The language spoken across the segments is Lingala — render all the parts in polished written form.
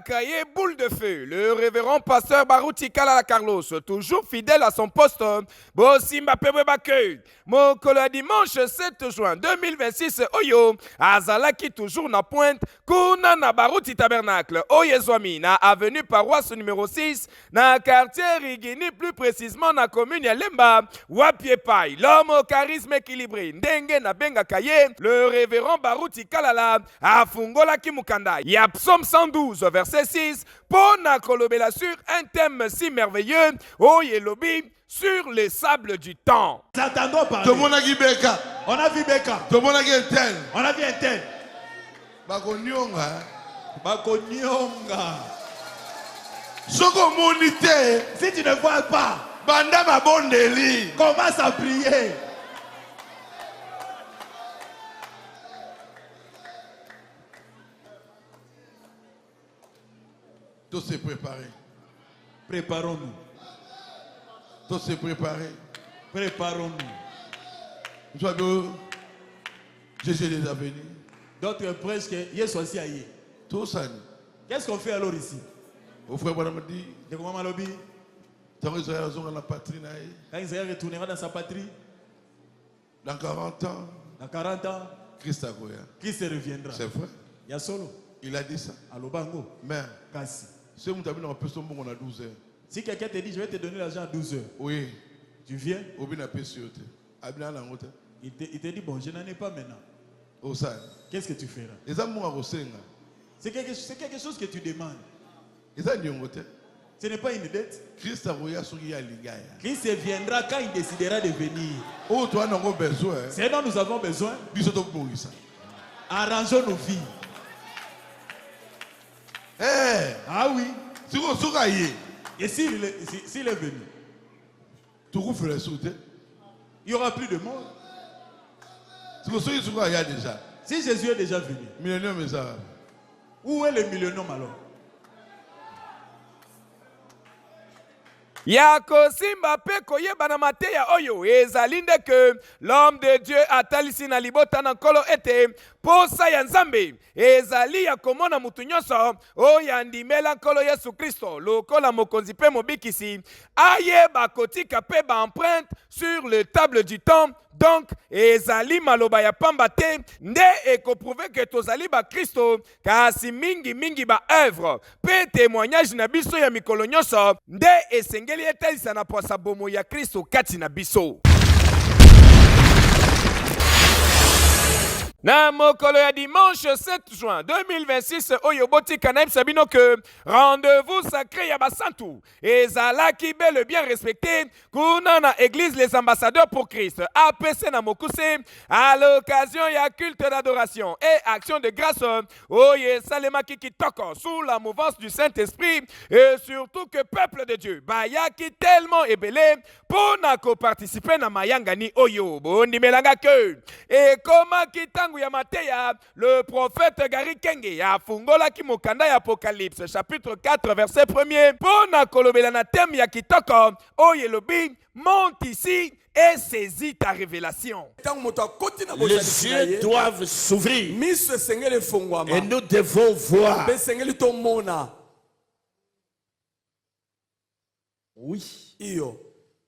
Kaye Boule de Feu, le révérend pasteur Baruti Kalala Carlos, toujours fidèle à son poste, Bosimba Pebebake, mokolo ya dimanche 7 juin 2026, Oyo, Azalaki toujours na pointe, Kuna na Baruti Tabernacle, Oyezwami, na avenue paroisse numéro 6, na quartier Rigini, plus précisément na commune ya Lemba, Wapiepai, l'homme au charisme équilibré, Ndenge na Benga Kaye, le révérend Baruti Kalala, Afungola Kimukanda, ya psaume 112, verset 6, Pona Kolobela sur un thème si merveilleux, Oyelobi, sur les sables du temps. T'attendons parler. Tout le monde a vu Beka. On a vu Beka. Tout le monde a vu Tel. On a vu un tel. Bakonyonga. Bakonyonga. Soko monite. Si tu ne vois pas, Banda Mabondeli. commence à prier. Tout s'est préparé. Préparons-nous. Tout s'est préparé. Préparons-nous. Je vois Jésus est déjà venu. D'autres presque, hier soir aussi ailleurs. Tout ça. Qu'est-ce qu'on fait alors ici? Au frère Bonhomme dit, De comment Malobi? tant Israël a dans la patrie, Quand Israël retournera dans sa patrie, dans 40 ans, dans 40 ans, Christ a goya. Christ reviendra. C'est vrai. Il y a solo. Il a dit ça. À l'Obango. Mais, Kasi. si vous avez une personne on a 12 heures. Si quelqu'un te dit, je vais te donner l'argent à 12 heures, Oui. tu viens, Au bin a pessioté. Abina la route. il te dit, bon, je n'en ai pas maintenant. Au sein. Qu'est-ce que tu feras? Les amours à Rosenga. C'est quelque chose que tu demandes. Les amours Ce n'est pas une dette. Christ a goya sur y a ligaya. Christ viendra quand il décidera de venir. Oh, toi, nous avons besoin. C'est dont nous avons besoin. Bisous pour ça. Arrangeons nos vies. Eh! Ah oui. Si vous souriez, Et s'il est venu, tout vous fait sauter. il n'y aura plus de mort. Si vous souriez, déjà. Si Jésus est déjà venu, Millionnaire, mais ça. où est le millionnaire alors? Yako simba pe koyeba na mateya oyo ezali nde ke l'homme de Dieu atalisi na libota na nkolo ete posa ya nzambe ezali ya komona mutu nyonso oyo andimela nkolo Yesu Kristo lokola mokonzi pe mobikisi ayeba kotika pe ba empreinte sur le table du temps. Donc, ezali maloba ya pamba te nde ekoprouve ke tozali ba Kristo kasi mingi ba œuvre pe témoignage na biso ya mikolo nyonso nde esengeli etalisa na posa bomo ya Kristo kati na biso. Na mokolo ya dimanche 7 juin 2026 oyo botika na sabino que rendez-vous sacré ya basantu ezalaki bel et bien respecté kuna na église les ambassadeurs pour Christ APC na Mokuse à l'occasion ya culte d'adoration et action de grâce oyo salemaki kitoko sous la mouvance du Saint-Esprit et surtout que peuple de Dieu bayaki tellement ebele pona ko participer na mayangani oyo bondimelanga que et comment kitangu ya Mateya, le prophète Gary Kenge a fungola ki mokanda ya Apocalypse chapitre 4 verset 1er pona kolobela na thème ya kitoko oyelobi monte ici et saisis ta révélation. Les yeux doivent s'ouvrir et nous devons voir. Oui.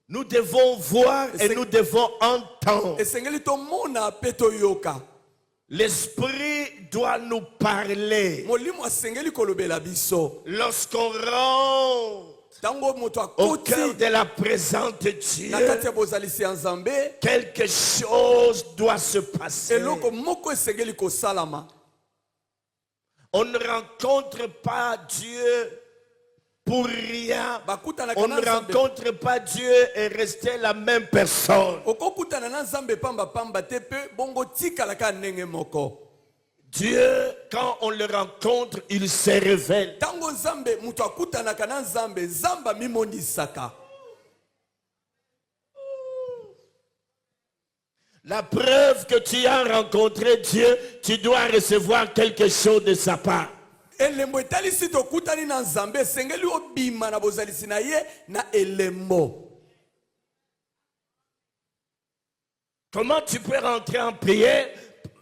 Nous devons voir et nous devons entendre. L'Esprit doit nous parler. Lorsqu'on rentre au cœur de la présence de Dieu, quelque chose doit se passer. On ne rencontre pas Dieu pour rien. On ne rencontre pas Dieu et rester la même personne. Dieu, quand on le rencontre, il se révèle. La preuve que tu as rencontré Dieu, tu dois recevoir quelque chose de sa part. Comment tu peux rentrer en prière?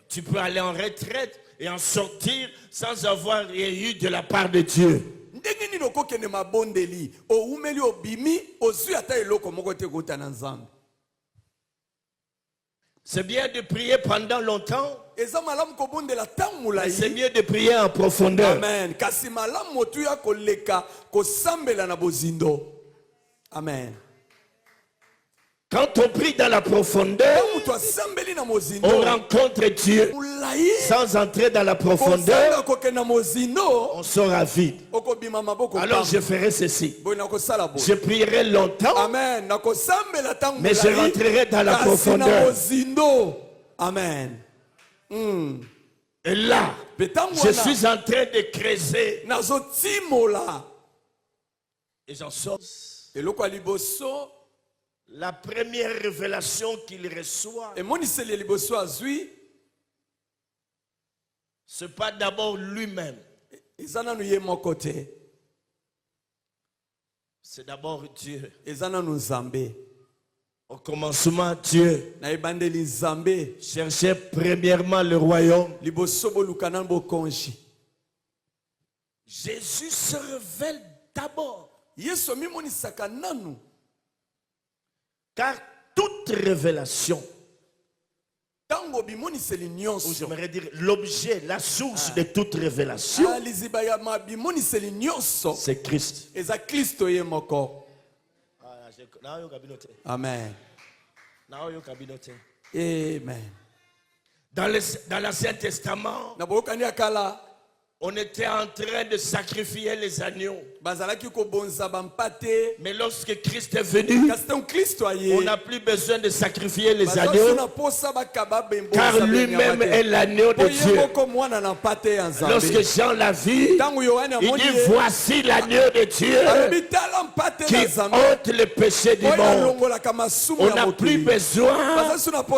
Tu peux aller en retraite et en sortir sans avoir rien eu de la part de Dieu. ndenge nini okokende mabondeli oumeli obimi ozwi ata eloko moko te kota na nzambe. C'est bien de prier pendant longtemps, eza malamu kobondela ntango mais c'est molai. mieux de prier en profondeur. Amen. Kasi malamu motuya koleka kosambela na bozindo. Amen. Quand on prie dans la profondeur, Mutu asambeli na mozindo. on rencontre Dieu. Molai. Sans entrer dans la profondeur, Kosanga kokenda mozindo. on sera vide. Okobima maboko. Alors je ferai ceci. Boy nakosala boy. Je prierai longtemps, Amen. Nakosambela ntango mais je rentrerai dans la profondeur. na mozindo. Amen. Et là, Betango je wana. suis en train de creuser. Nazotimola. Et j'en sors. Eloko ya liboso. La première révélation qu'il reçoit, Emoniseli ya liboso azwi. c'est pas d'abord lui-même. Eza nanu ye moko te. C'est d'abord Dieu. Eza nanu Nzambe. Au commencement, Dieu Na ebandeli Nzambe. cherchait premièrement le royaume. Liboso boluka nanu bokonzi. Jésus se révèle d'abord. Yesu amimonisaka nanu. Car toute révélation, Tango bimoniseli ou nyonso. j'aimerais dire l'objet, la source de toute révélation, Liziba ya bimoniseli nyonso. c'est Christ. Eza Kristo ye moko. Amen. Amen. Dans l'Ancien Testament, Na bokani akala. on était en train de sacrifier les agneaux. Bazalaki kobonza bampate. Mais lorsque Christ est venu, Kaston Kristo aye. on n'a plus besoin de sacrifier les agneaux, car Car lui-même est l'agneau de Dieu. Lorsque Lorsque Jean l'a vu, il dit voici l'agneau de Dieu qui ôte le péché du monde. On n'a plus besoin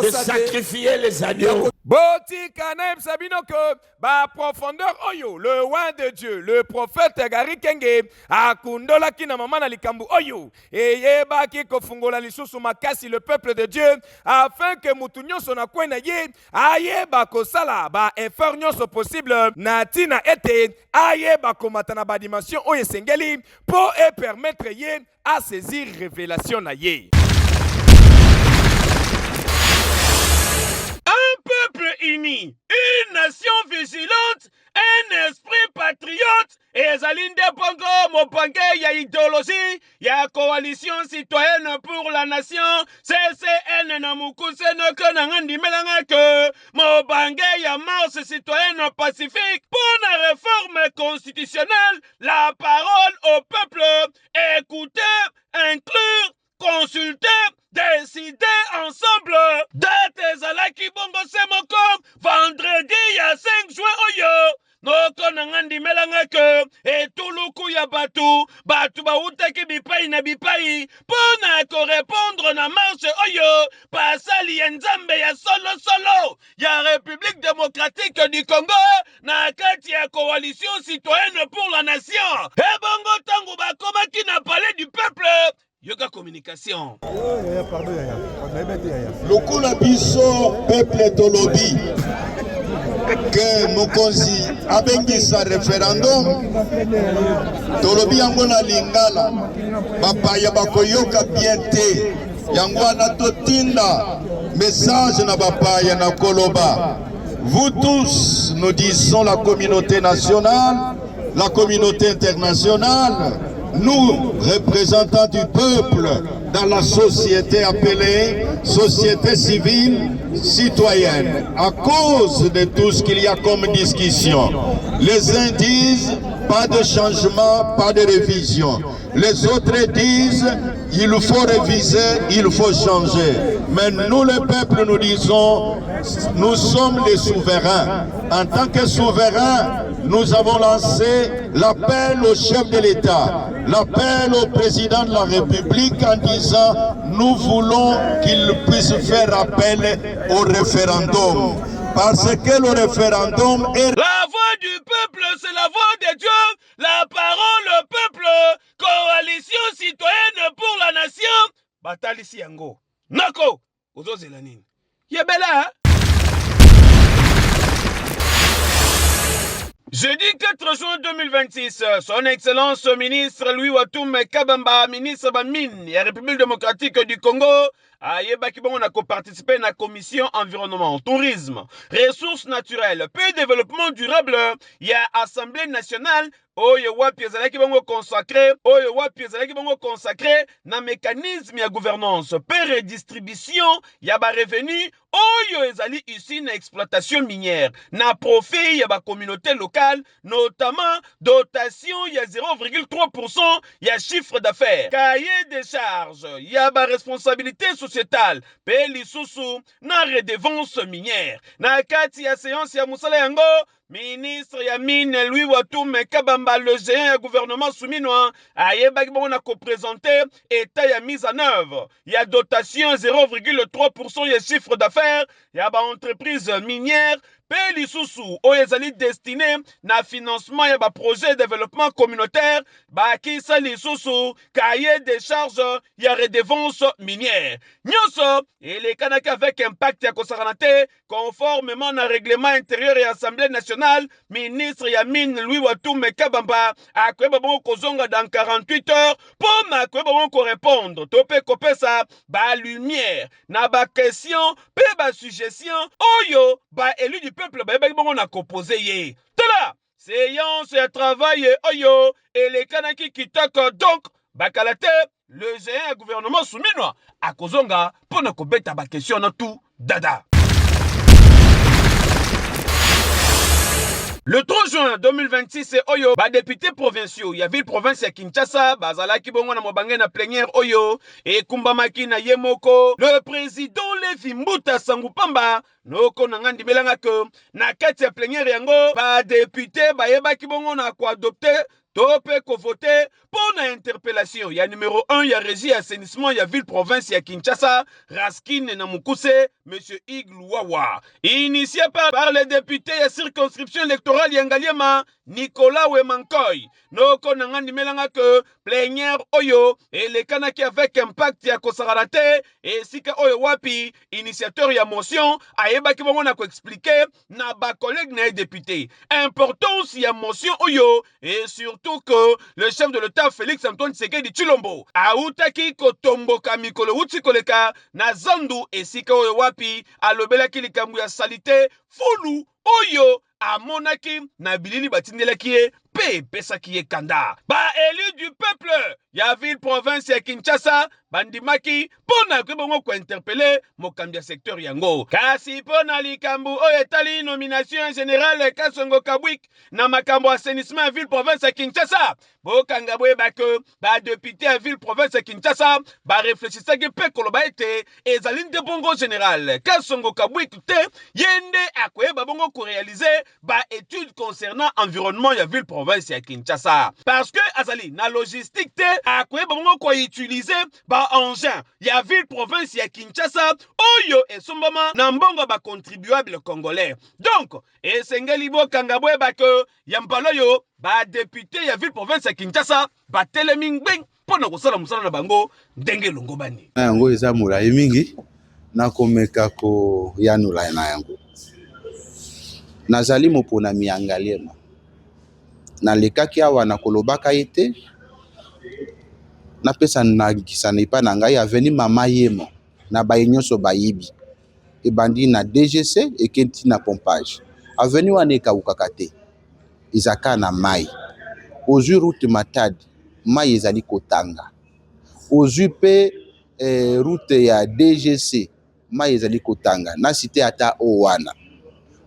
de sacrifier les agneaux. botika na yebisa bino ke baprofondeur oyo le roi de Dieu le prophète Gary Kenge akundolaki na mama na likambo oyo eyebaki kofungola lisusu makasi le peuple de Dieu afin que mutu nyonso na kwe na ye ayeba kosala ba effort nyonso possible na tina ete ayeba komata na ba dimension oyo esengeli po e permettre ye à saisir révélation na ye. Peuple uni, une nation vigilante, un esprit patriote, et Zalinde Pongo, Mopange, ya idéologie, ya coalition citoyenne pour la nation, CCN Namukuse no Konangandi Melangake, Mopange, ya marche citoyenne pacifique, pour la réforme constitutionnelle, la parole au peuple, écouter, inclure, consulter, décider ensemble. Date ezalaki bongo semoko vendredi ya 5 juin oyo noko nangandi melangake etuluku ya batu bautaki bipai na bipai pona korepondre na marche oyo pasali ya nzambe ya solo ya République démocratique du Congo na kati ya coalition citoyenne pour la nation. Ebongo tango bakomaki na palais du peuple. Yoga communication. Lokula biso peuple tolobi que mokonzi abengisa référendum tolobi yango na lingala bapaya bakoyoka bien te yango wana totinda message na bapaya na koloba. Vous tous, nous disons la communauté nationale, la communauté internationale, nous, représentants du peuple, dans la société appelée société civile citoyenne, à cause de tout ce qu'il y a comme discussion. Les uns disent pas de changement, pas de révision. Les autres disent il faut réviser, il faut changer. Mais nous, le peuple, nous disons nous sommes les souverains. En tant que souverains, nous avons lancé l'appel au chef de l'État, l'appel au président de la République en disant nous voulons qu'il puisse faire appel au référendum. Parce que le référendum est... La voix du peuple, c'est la voix de Dieu. La parole au peuple. Coalition citoyenne pour la nation. Batali Siango. Nako. Ozo Zelanine. Yebela. Jeudi 4 juin 2026, son Excellence ministre Louis Watoum Kabamba, ministre de Mines et République démocratique du Congo, a participé à la commission environnement, tourisme, ressources naturelles, paix et développement durable. Il y a Assemblée nationale. Oyo wapi ezalaki bango consacré na mécanisme ya gouvernance pe redistribution ya ba revenu oyo ezali ici na exploitation minière na profit ya ba communauté locale, notamment dotation ya 0,3% ya chiffre d'affaires, cahier des charges ya ba responsabilité sociétale pe lisusu na redevance minière. Na kati ya séance ya musala yango, ministre ya mine Louis Watoum Kabamba, le géant ya gouvernement souminois, a présenté état ya mise en œuvre. Il y a dotation 0,3% ya chiffre d'affaires, il y a entreprise minière, pe lisusu oyo ezali destiné na financement ya ba projet de développement communautaire, ba kisa lisusu cahier des charges ya redevance minière. Nyonso elekanaki avec impact ya kosakana te conformément na règlement intérieur et assemblée nationale. Ministre ya mine Louis Watoum Kabamba akoyeba bongo kozonga dans 48 heures pour akoyeba bongo répondre to pe kopesa ba lumière na ba question pe ba suggestion oyo ba élu du peuple ba bongo na koposer ye. Tala séance ya travail oyo elekanaki kitoko, donc bakalate le géant gouvernement souminois a kozonga pour na kobeta ba question na tout dada. Le 3 juin 2026, oyo ba député provinciaux ya ville province ya Kinshasa bazalaki bongo na mobange na plénière oyo et kumbamaki na yemoko le président Levi Mbuta Sangupamba noko nangandi belanga que na kati ya plénière yango ba député ba yebaki bongo na ko adopter tope ko voter pour na interpellation ya numéro 1 ya régie assainissement ya ville province ya Kinshasa Raskin na Mukuse monsieur Igluwawa, initié par les députés ya circonscription électorale Yangaliema Nicolas Wemankoy. Noko nangandi melanga que plénière oyo elekanaki avec impact ya kosarate et sika oyo wapi initiateur ya motion ayebaki bongo na ko expliquer na ba collègue na député importance ya motion oyo et surtout que le chef de l'État Félix Antoine Tshisekedi Tshilombo autaki kotomboka mikolo uti koleka na zandu esika oyo wapi alobelaki likambo ya salite fulu oyo amonaki na bilili batindelaki ye pe pesaki ye kanda. Ba élu du peuple ya ville province ya Kinshasa bandimaki pona kwebongo ko interpeller mokambi ya secteur yango. Kasi pona likambo oyo etali nomination générale Kasongo Kabwik na makambo assainissement ya ville province ya Kinshasa, bokanga boyeba ke ba député ya ville province ya Kinshasa ba réfléchissaki pe koloba ete ezali nde bongo général Kasongo Kabwik te yende akoyeba bongo ko réaliser ba étude concernant environnement ya ville province ya Kinshasa, parce que azali na logistique te akoyeba bongo ko utiliser ba engin ya ville province ya Kinshasa oyo esombama na mbongo ba contribuable congolais. Donc esengeli bokanga boyeba ke ya mbalo yo ba député ya ville province ya Kinshasa ba telemi ngben pona kosala musala na bango ndenge longo bani na yango eza molayi mingi na komeka ko yanula na yango. Nazali mopona Miyangaliema na lekaki awa na kolobaka ete na pesa na kisana ipa na ngai aveni mama yemo na bayenyoso bayibi ebandi na DGC ekenti na pompage aveni waneka ukakate izaka na mai ozui route Matadi mai ezali kotanga ozui pe route ya DGC mai ezali kotanga na cité ata owana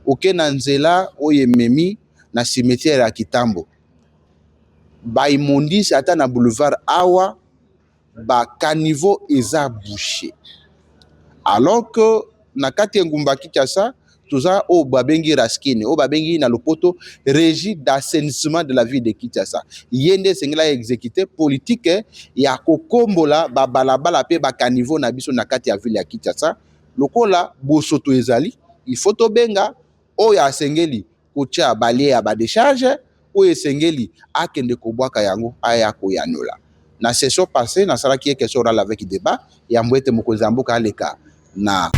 oke na nzela oye memi na cimetière ya Kitambo ba imondisi ata na boulevard awa ba caniveau eza bouché, alors que na kati ya ngumba Kinshasa toza o babengi Raskin o babengi na lopoto régie d'assainissement de la ville de Kinshasa yende sengela exécuter politique ya kokombola ba balabala pe ba caniveau na biso na kati ya ville ya Kinshasa lokola bosoto ezali il faut to benga o ya sengeli kotia balier ya ba décharge o esengeli akende kobwaka yango aya koyanola. Na session passée na salaki ye question orale avec débat ya mwete mokonzi mboka aleka na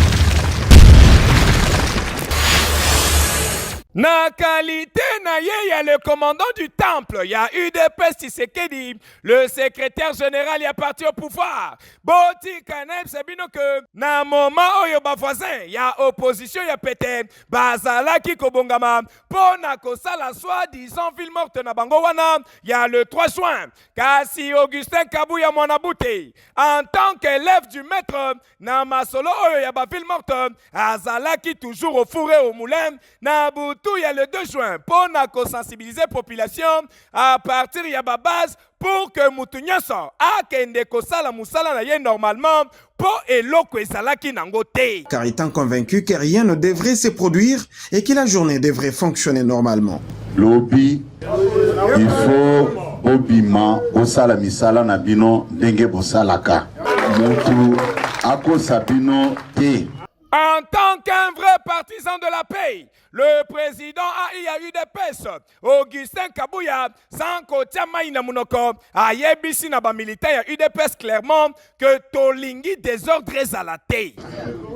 Na qualité na ye ya le commandant du temple, il y a UDPS Tshisekedi, le secrétaire général y a parti au pouvoir. Boti Kaneb Sabino que na moment oyo ba voisin, il y a opposition y a pété, bazala ki kobongama, pona kosala soi-disant ville morte na bango wana, il y a le 3 juin. Kasi Augustin Kabuya Mwanabute, en tant qu'élève du maître, na masolo oyo ya ba ville morte, azala ki toujours au fourré au moulin, na il y a le 2 juin pour sensibiliser la population à partir de la base pour que Moutouniaso a kende kosala musala na ye normalement pour eloko ezalaki nango te. Car étant convaincu que rien ne devrait se produire et que la journée devrait fonctionner normalement. Lobby, il faut obima osala misala na bino ndenge bosalaka. Mutu akosa bino te. En tant qu'un vrai partisan de la paix, le président a eu des pèses. Augustin Kabuya, sans côté maïna munoko, a yebisi na ba militaire a eu des pèses clairement que tolingi désordre à la tête.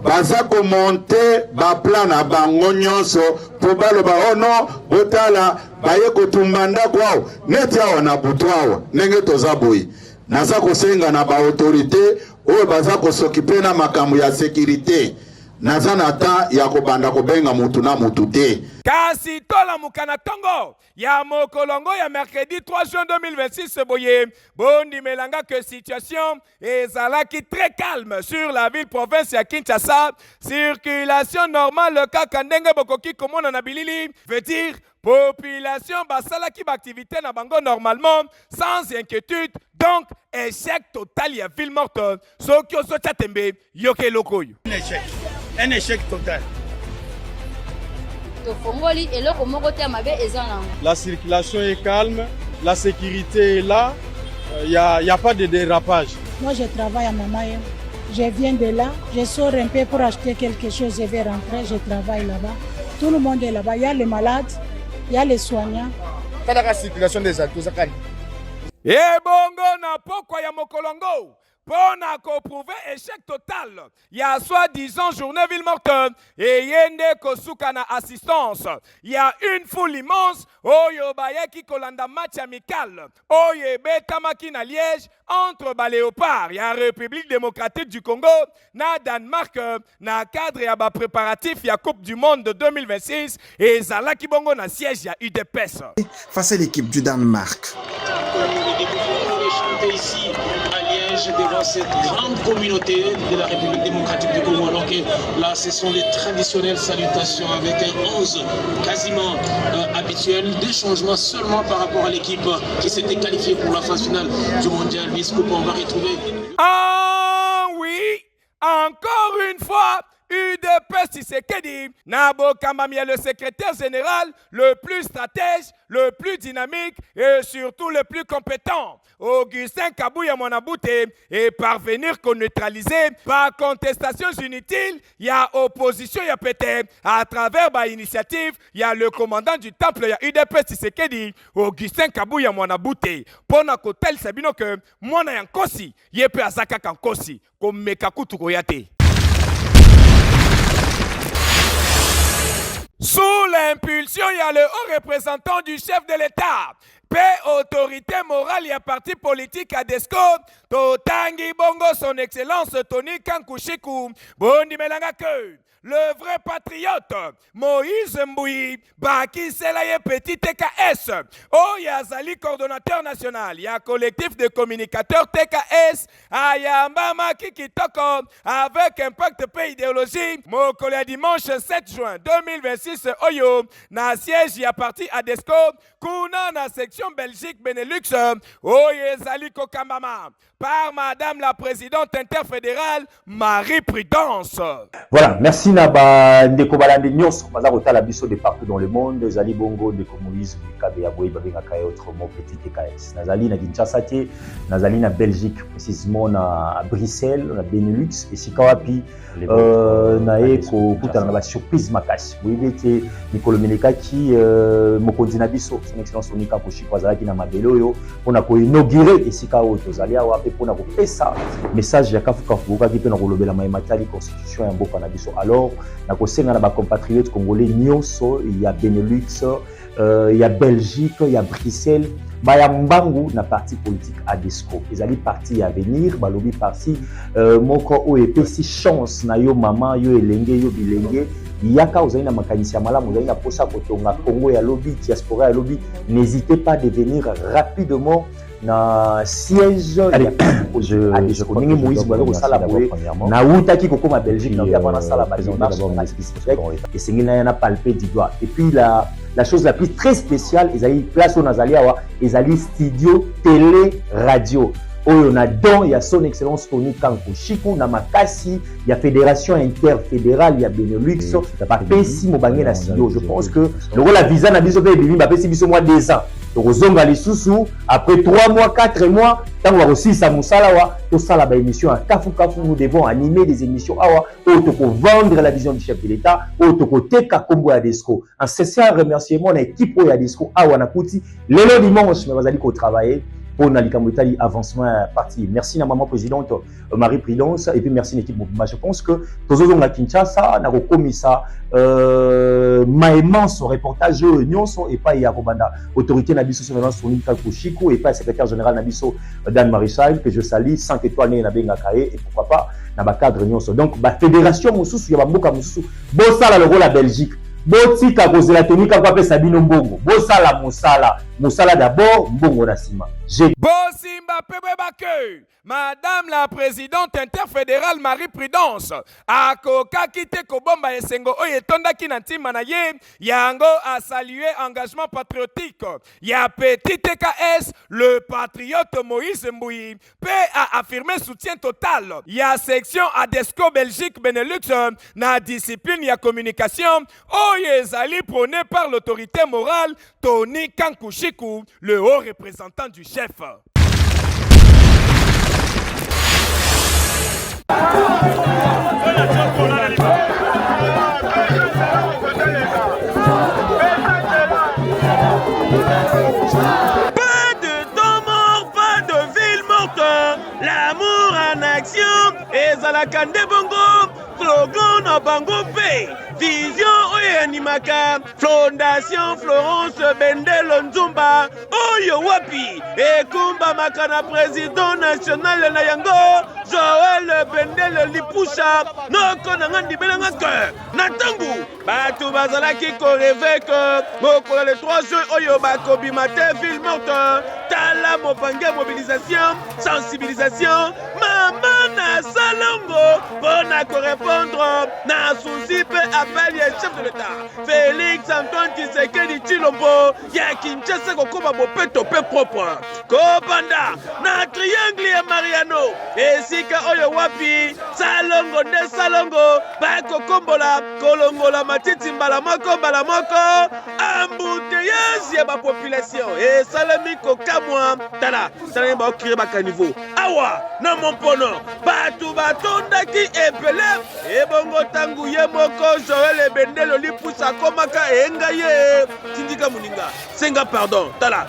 Baza ko monter ba plan na bango nyonso po baloba oh non botala baye ko tumbanda kwao neti awa na butwawa ndenge toza boyi naza ko senga na ba autorité o baza ko s'occuper na makambo ya sécurité. Nazanata ya kobanda kobenga mutu na mutu te. Kasi tola mukana tongo ya mokolongo ya mercredi 3 juin 2026 boye bondi melanga que situation ezalaki très calme sur la ville province ya Kinshasa. Circulation normale le kaka ndenge bokoki komona na bilili veut dire population basalaki ba activité na bango normalement sans inquiétude. Donc échec total ya ville morte soki ozotia tembe yoke lokoyo. Un échec total. La circulation est calme, la sécurité est là, il n'y a pas de dérapage. Moi je travaille à Mamaye, je viens de là, je sors un peu pour acheter quelque chose, je vais rentrer, je travaille là-bas. Tout le monde est là-bas, il y a les malades, il y a les soignants. Quand la circulation des acteurs, ça calme. Et bongo na pokwa ya mokolongo. Pour prouver échec total, il y a soi-disant journée ville morte et yende kosuka na assistance. Il y a une foule immense, oyo bayeki kolanda match amical, oye betamaki na Liège entre Léopard, il y a République démocratique du Congo, na Danemark, na cadre ya ba préparatif ya Coupe du Monde de 2026 et zalaki bongo na siège ya UDPS. Face à l'équipe du Danemark. Ici à Liège devant cette grande communauté de la République démocratique du Congo. Alors que là, ce sont les traditionnelles salutations avec un 11 quasiment habituel. Des changements seulement par rapport à l'équipe qui s'était qualifiée pour la phase finale du mondial Miss Coupe. On va retrouver. Ah oui, encore une fois. UDPS Tshisekedi, Nabo Kamamia, le secrétaire général, le plus stratège, le plus dynamique et surtout le plus compétent. Augustin Kabuya Mwanabute est parvenir qu'on neutraliser par contestation inutile. Il y a opposition, il y a peut-être à travers ma initiative, il y a le commandant du temple, il y a UDPS Tshisekedi, Augustin Kabuya Mwanabute. Pona kotel sabino que mwana yankosi, yepe azaka kankosi, comme mekakutu koyate. Sous l'impulsion, il y a le haut représentant du chef de l'État. Paix, autorité morale et parti politique à Desco. Totangi Bongo, son excellence Tony Kankushiku. Bondi Melangake. Le vrai patriote, Moïse Mbouyi, Baki Selaye Petit TKS, Oyazali coordonnateur national, ya collectif de communicateurs TKS, Ayambama Kikitoko, avec Impact Pays Idéologie, Mokolia dimanche 7 juin 2026, Oyo, na siège ya parti à Desco, Kuna na section Belgique Benelux, Oyezali Kokambama, par Madame la Présidente interfédérale, Marie Prudence. Voilà, merci Naba Ndeko Balande Nyos, Maza Rotala Bisso de partout dans le monde, Zali Bongo, Ndeko Moïse, Kabe Yaboui, Babenga Kaye, autrement petit TKS. Nazali na Kinshasa, Nazali na Belgique, précisément na Bruxelles, na Benelux, et Sikawapi, nae kuta na ba surprise makasi. Boyebe ke Nicolo Menekaki, Mokonzi na Bisso, son excellence Sonika Koshiko Azalaki na Mabelo yo, on a ko inaugurer et Sikawo Tozali awa te pona ko pesa message ya kafuka fuka ki pe na kolobela matali constitution ya mboka na biso. Alors na ko senga na ba compatriotes congolais nyonso ya Benelux, ya Belgique, ya Bruxelles, baya mbangu na parti politique ADESCO. Ezali parti à venir, balobi parti moko o epesi chance na yo mama, yo elenge, yo bilenge. Yaka ozali na makanisi ya malamu, ozali na posa kotonga Congo ya lobi, diaspora ya lobi, n'hésitez pas de venir rapidement na siège je connais Moïse Boilo sala boye na utaki kokoma Belgique na ya bana sala ba et c'est ngina na palper du doigt. Et puis la chose la plus très spéciale, ezali place au Nazalia wa ezali studio télé radio. On a don, il y a son excellence Tony Kanko Chikou, na makasi, il y a fédération interfédérale, il y a Benelux, il y a Pessi Mobangé na studio. Je pense que le rôle la visa na biso pe bibi ba Pessi biso mois 2 ans. Donc ozonga les sous après 3 mois, 4 mois, tant on aussi ça musala wa, tout ça la ba émission à Kafu Kafu, nous devons animer des émissions awa, pour vendre la vision du chef de l'État, pour teka Kombo ADESCO. Un sincère remerciement à l'équipe ADESCO awa na kuti, le dimanche mais vas-aller ko travailler. Pour Nalikamotali avancement parti. Merci à maman présidente Marie Prudence et puis merci l'équipe mouvement. Je pense que tous à Kinshasa na komisa ma immense reportage nyonso et pas ya kobanda autorité na biso sur Tony Kanko Chikou et pas secrétaire général na biso Dan Marichal que je salue 5 étoiles na benga kaé et pourquoi pas na ba cadre nyonso. Donc ba fédération mosusu ya ba mboka mosusu bosala le rôle la Belgique. Botika kozela Tony Kanko pe Sabino Mbongo. Bosala musala d'abord mbongo na sima. Bosimba Pebebake, Madame la présidente interfédérale Marie Prudence, Akoka Kite Kobomba Esengo Oyetonda Kinantima na ye, Yango a salué engagement patriotique. Ya petit TKS, le patriote Moïse Mbouyi, a affirmé soutien total. Ya section ADESCO Belgique Benelux, na discipline ya communication, Oyezali prôné par l'autorité morale Tony Kanko Chikou, le haut représentant du chef. Pas de temps mort, pas de ville morte. L'amour en action, ezalaka nde bongo, slogan na bango pe. Vision oyo animaka, Fondation Florence Bendelo Nzumba, oyo wapi, ekumba makana président national na yango, Joël Bendelo Lipusha, noko na ngandi belanga cœur, na tangu, batu bazalaki koreve que, mokolo le 3 juin oyo bakobimate ville morte, tala mopange mobilisation, sensibilisation, mama na salongo, pona korepondre, na souci pe appel ya chef de l'État, Félix Antoine Tshisekedi Tshilombo, ya Kinshasa kokoma bopeto pe propre, kopanda, na triangle ya Mariano, esika oyo wapi, salongo nde salongo, bako kombola, kolongola matiti mbala moko, embouteillage ya ba population, et salami kokamwa, tala ba okire ba caniveau, awa, na mompono, batu batondaki epele, ebongo tangu ye moko, Joël Bendelo Lipusha komaka enga ye, tindika muninga, senga pardon, tala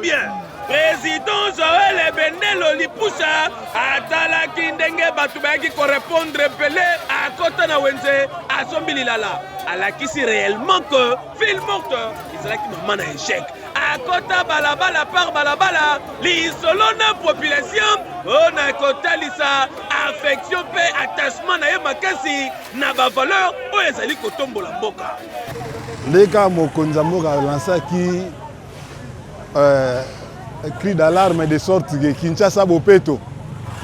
bien. Président Joël Bendelo Lipusha atala kindenge batu bayaki ko répondre pelé à kota na wenze asombi lilala alakisi réellement que ville morte izalaki maman na échec à kota balabala par balabala lisolo na population ona kotalisa affection pe attachement na ye makasi na ba valeur oyo ezali kotombola mboka ndeka mokonza mboka lansaki cri d'alarme de sorte que Kinshasa bopeto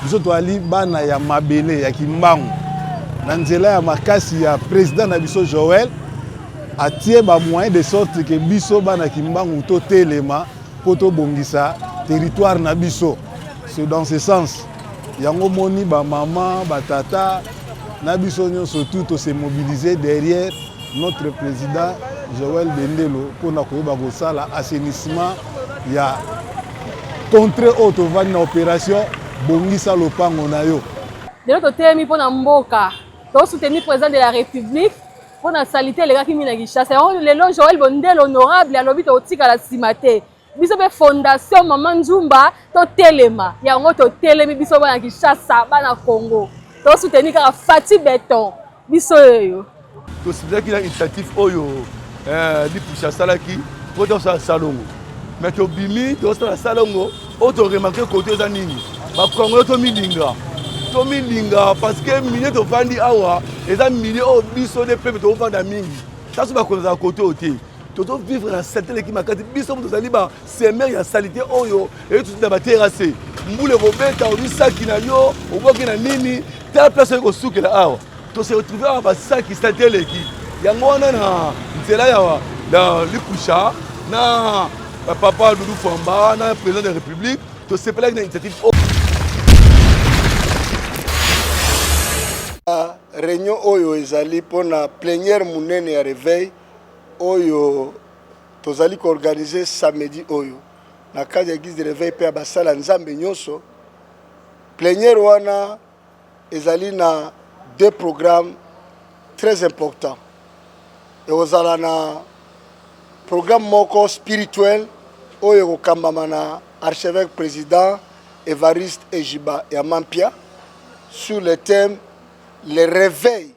biso toali bana ya mabele ya kimbangu na nzela ya makasi ya président na biso Joël atie ba moyen de sorte que biso bana kimbangu to telema poto bongisa territoire na biso. C'est dans ce sens yango moni ba maman ba tata na biso nyonso tout se mobiliser derrière notre président Joël Bendelo pour na koyeba kosala assainissement ya contre auto vani na opération bongisa lopango na yo. De l'autre côté, pour na mboka, to soutenir président de la République pour na salité les gars qui mina Kinshasa. Le long Joël Bendelo honorable à l'obit au tika la simate. biso be fondation Mama Nzumba to telema yango to telemi biso bana Kinshasa bana Congo to soutenir ka Fati Beton biso yo to c'est qui a initiative oyo di pusha salaki pour dans sa salongo mais to bimi to sa salongo o to remarquer côté za nini ba Congo to milinga parce que milieu to fandi awa eza milieu o biso de peuple to fanda mingi ça se ba ko za côté oté to vivre dans cette équipe makati biso to zali ba semer ya salité oyo et tout na ba terrasser mbule robeta o bisaki na yo o boki na nini ta place ko sukela awa to se retrouver à ba saki sateleki yango wana na nzela ya dans Lipusha na papa Doudou Famba na président de la République to se pela une initiative réunion oyo ezali pona plénière munene ya réveil oyo tozali ko organiser samedi oyo na cadre église de réveil pe basala nzambe nyonso plénière wana ezali na deux programmes très importants et ozala na programme moko spirituel oyo kokambama na archevêque président Évariste Ejiba ya Mampia sur le thème le réveil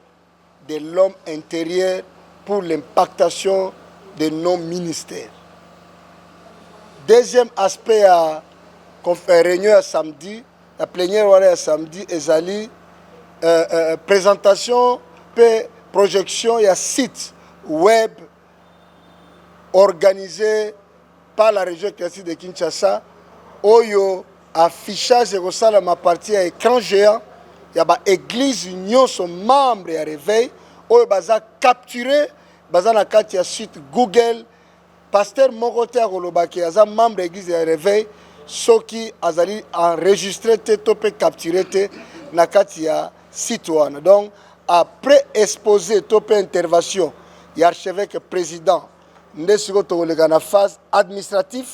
de l'homme intérieur pour l'impactation de nos ministères. Deuxième aspect à réunion à samedi, la plénière à samedi, ezali présentation et projection et site web organisé par la région ecclésiastique de Kinshasa. Oyo affichage et ça ma partie à écran géant. Il y a l'église union son membre à réveil oyo baza capturé baza na kati ya site Google pasteur Mokote Akolobaki aza membre église à réveil soki azali enregistré te to pe capturé te na kati ya site wana. Donc après exposé to pe intervention ya archevêque président ndesiko to kolega na phase administrative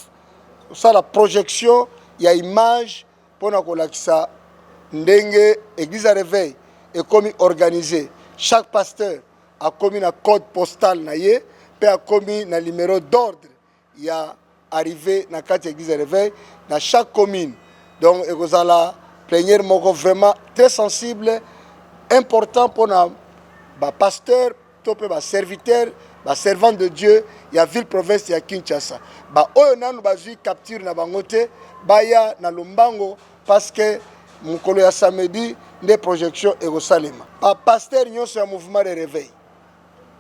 ça la projection ya image pona kolakisa ndenge église à réveil est comme organisé. Chaque pasteur a commis un code postal naie, puis a commis un numéro d'ordre. Il y a arrivé dans quatre églises à réveil dans chaque commune. Donc vous avez la plénière vraiment très sensible, important pour nos pasteurs, topé ba serviteurs, ba servants de Dieu. Il y a ville province ya Kinshasa. Ba oyo nanu bazui capture na bangote, ba ya na Lumbango parce que mukolo ya samedi des projections Erosalema. Ba pasteur nyonso ya mouvement de réveil.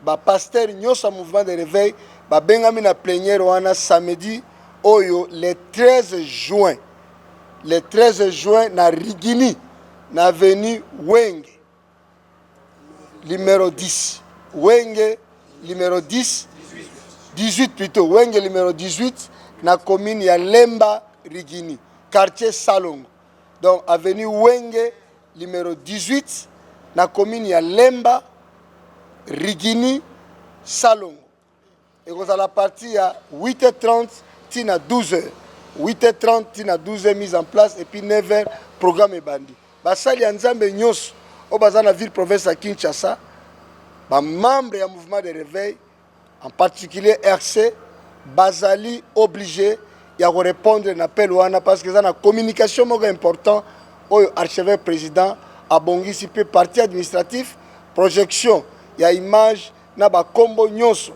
Ba pasteur nyonso ya mouvement de réveil ba bengami na plénière wana samedi oyo le 13 juin. Le 13 juin na Rigini na avenue Wenge numéro 10. Wenge numéro 10 18 plutôt. Wenge numéro 18 na commune ya Lemba Rigini, quartier Salongo. Donc, avenue Wenge, numéro 18, na commune ya Lemba, Rigini, Salongo. Et vous avez la partie à 8h30, tina 12h. 8h30, tina 12h mise en place, et puis 9h, programme et bandi. Basali Nzambe Nyos, au bazar la ville province à Kinshasa, membre du mouvement de réveil, en particulier RC, Bazali obligé. Il y a répondre à l'appel parce que c'est une communication importante au archevêque président à Bongisi peut partie administratif projection il y a image na ba combo nyonso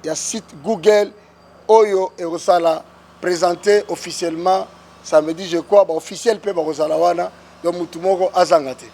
il y a site Google oyo et osala présenté officiellement samedi je crois ba officiel pe ba osala wana donc mutumoko azangate.